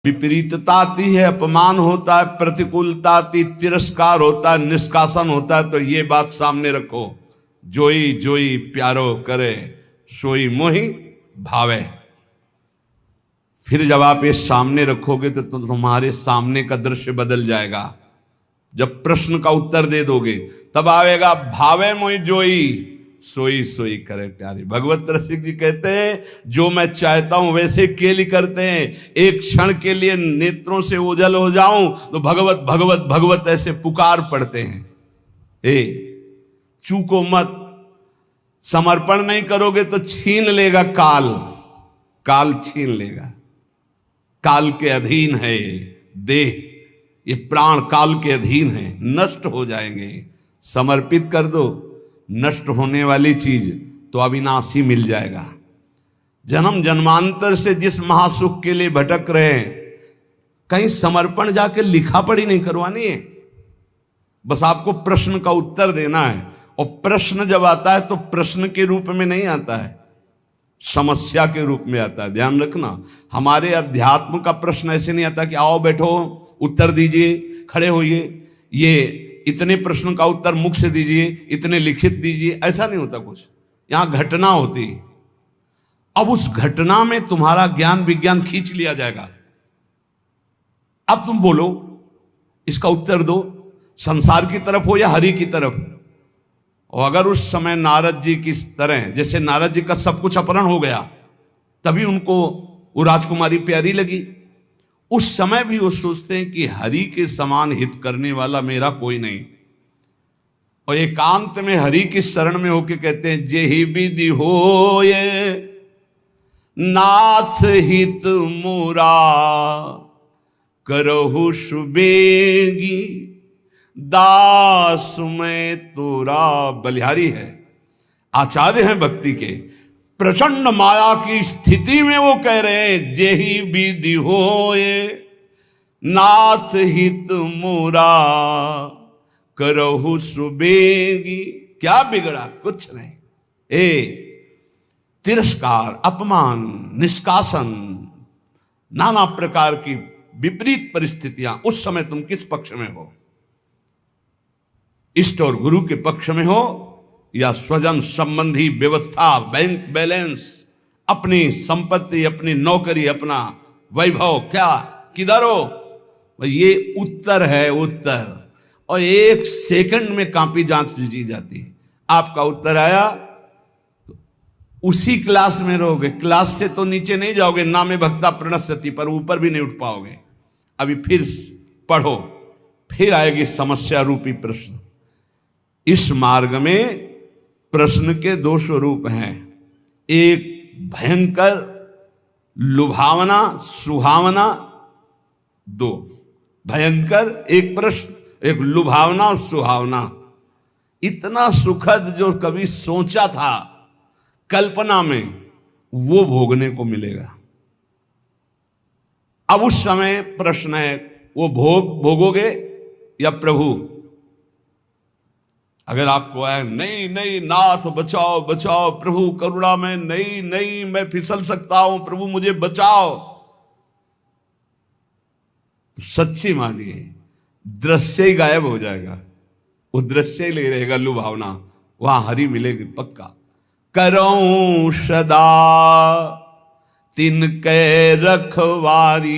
विपरीतता आती है, अपमान होता है, प्रतिकूलता आती, तिरस्कार होता है, निष्कासन होता है, तो ये बात सामने रखो, जोई जोई प्यारो करे सोई मोहि भावे। फिर जब आप ये सामने रखोगे तो तुम्हारे सामने का दृश्य बदल जाएगा। जब प्रश्न का उत्तर दे दोगे तब आएगा भावे मोहि जोई सोई सोई करे प्यारी। भगवत रसिक जी कहते हैं जो मैं चाहता हूं वैसे केली करते हैं, एक क्षण के लिए नेत्रों से ओझल हो जाऊं तो भगवत भगवत भगवत ऐसे पुकार पड़ते हैं। चूको मत, समर्पण नहीं करोगे तो छीन लेगा काल, काल छीन लेगा। काल के अधीन है देह, ये प्राण काल के अधीन है, नष्ट हो जाएंगे। समर्पित कर दो, नष्ट होने वाली चीज तो अविनाशी मिल जाएगा। जन्म जन्मांतर से जिस महासुख के लिए भटक रहे हैं, कहीं समर्पण जाके लिखा पढ़ी नहीं करवानी है, बस आपको प्रश्न का उत्तर देना है। और प्रश्न जब आता है तो प्रश्न के रूप में नहीं आता है, समस्या के रूप में आता है। ध्यान रखना, हमारे अध्यात्म का प्रश्न ऐसे नहीं आता कि आओ बैठो उत्तर दीजिए, खड़े होइए, ये इतने प्रश्न का उत्तर मुख से दीजिए, इतने लिखित दीजिए, ऐसा नहीं होता कुछ। यहां घटना होती है। अब उस घटना में तुम्हारा ज्ञान विज्ञान खींच लिया जाएगा। अब तुम बोलो, इसका उत्तर दो, संसार की तरफ हो या हरि की तरफ। और अगर उस समय नारद जी की तरह, जैसे नारद जी का सब कुछ अपहरण हो गया, तभी उनको वो राजकुमारी प्यारी लगी, उस समय भी वो सोचते हैं कि हरि के समान हित करने वाला मेरा कोई नहीं। और एकांत में हरि की शरण में होके कहते हैं जेहि विधि होए नाथ हित मुरा करहु सुबेगी दास में तोरा। बलिहारी है, आचार्य हैं भक्ति के, प्रचंड माया की स्थिति में वो कह रहे हैं जेहि विधि होए नाथ हित मुरा करहु सुबेगी। क्या बिगड़ा, कुछ नहीं। तिरस्कार, अपमान, निष्कासन, नाना प्रकार की विपरीत परिस्थितियां, उस समय तुम किस पक्ष में हो? इष्ट और गुरु के पक्ष में हो या स्वजन संबंधी व्यवस्था, बैंक बैलेंस, अपनी संपत्ति, अपनी नौकरी, अपना वैभव, क्या किधर हो? ये उत्तर है, उत्तर। और एक सेकंड में कॉपी जांच ली जाती है। आपका उत्तर आया तो उसी क्लास में रहोगे, क्लास से तो नीचे नहीं जाओगे, नामे भक्ता प्रणश्यति, पर ऊपर भी नहीं उठ पाओगे। अभी फिर पढ़ो, फिर आएगी समस्या रूपी प्रश्न। इस मार्ग में प्रश्न के दो स्वरूप हैं, एक भयंकर लुभावना सुहावना, दो भयंकर, एक प्रश्न, एक लुभावना और सुहावना। इतना सुखद जो कभी सोचा था कल्पना में, वो भोगने को मिलेगा। अब उस समय प्रश्न है, वो भोगोगे या प्रभु? अगर आपको है नहीं नहीं नाथ बचाओ बचाओ, प्रभु करुणा में, नहीं नहीं मैं फिसल सकता हूं, प्रभु मुझे बचाओ, तो सच्ची मानिए दृश्य ही गायब हो जाएगा, वो दृश्य ही ले रहेगा लुभावना, वहां हरि मिलेगी पक्का। करऊं सदा तिनके रखवारी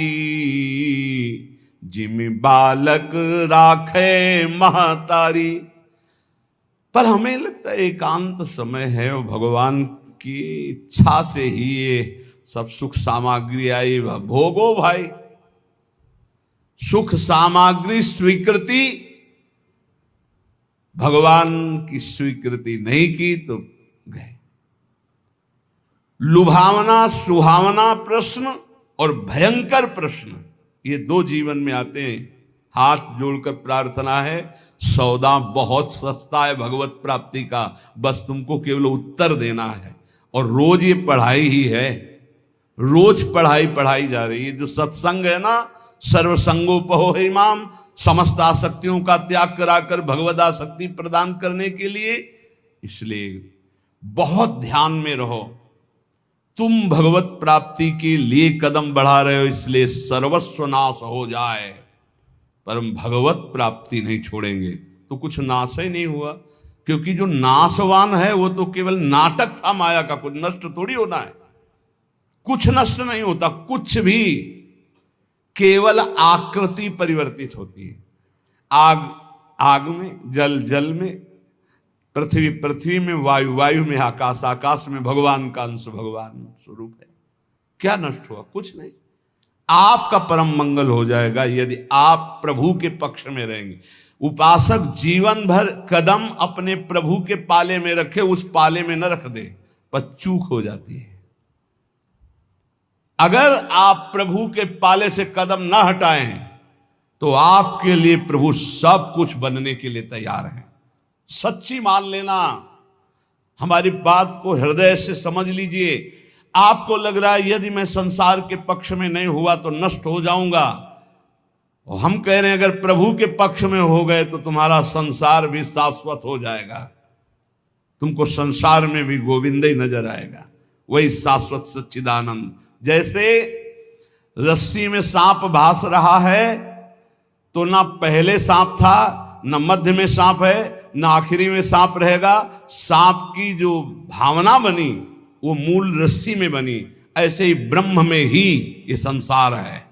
जिमि बालक राखे महतारी। पर हमें लगता है एकांत समय है और भगवान की इच्छा से ही ये सब सुख सामग्री आई, भोगो भाई। सुख सामग्री स्वीकृति, भगवान की स्वीकृति नहीं की तो गए। लुभावना सुहावना प्रश्न और भयंकर प्रश्न, ये दो जीवन में आते हैं। हाथ जोड़कर प्रार्थना है, सौदा बहुत सस्ता है भगवत प्राप्ति का, बस तुमको केवल उत्तर देना है। और रोज ये पढ़ाई ही है, रोज पढ़ाई जा रही है। जो सत्संग है ना, सर्वसंगोपहो है इमाम, समस्त आसक्तियों का त्याग कराकर भगवद आसक्ति प्रदान करने के लिए। इसलिए बहुत ध्यान में रहो। तुम भगवत प्राप्ति के लिए कदम बढ़ा रहे हो, इसलिए सर्वस्व नाश हो जाए पर हम भगवत प्राप्ति नहीं छोड़ेंगे, तो कुछ नाश ही नहीं हुआ। क्योंकि जो नाशवान है वो तो केवल नाटक था माया का, कुछ नष्ट थोड़ी होना है। कुछ नष्ट नहीं होता, कुछ भी, केवल आकृति परिवर्तित होती है। आग आग में, जल जल में, पृथ्वी पृथ्वी में, वायु वायु में, आकाश आकाश में। भगवान का अंश भगवान स्वरूप है। क्या नष्ट हुआ? कुछ नहीं। आपका परम मंगल हो जाएगा यदि आप प्रभु के पक्ष में रहेंगे। उपासक जीवन भर कदम अपने प्रभु के पाले में रखे, उस पाले में न रख दे, पर चूक हो जाती है। अगर आप प्रभु के पाले से कदम न हटाएं तो आपके लिए प्रभु सब कुछ बनने के लिए तैयार हैं। सच्ची मान लेना, हमारी बात को हृदय से समझ लीजिए। आपको लग रहा है यदि मैं संसार के पक्ष में नहीं हुआ तो नष्ट हो जाऊंगा, और हम कह रहे हैं अगर प्रभु के पक्ष में हो गए तो तुम्हारा संसार भी शाश्वत हो जाएगा, तुमको संसार में भी गोविंद ही नजर आएगा, वही शाश्वत सच्चिदानंद। जैसे रस्सी में सांप भास रहा है तो ना पहले सांप था, ना मध्य में सांप है, ना आखिरी में सांप रहेगा। सांप की जो भावना बनी वो मूल रस्सी में बनी। ऐसे ही ब्रह्म में ही ये संसार है।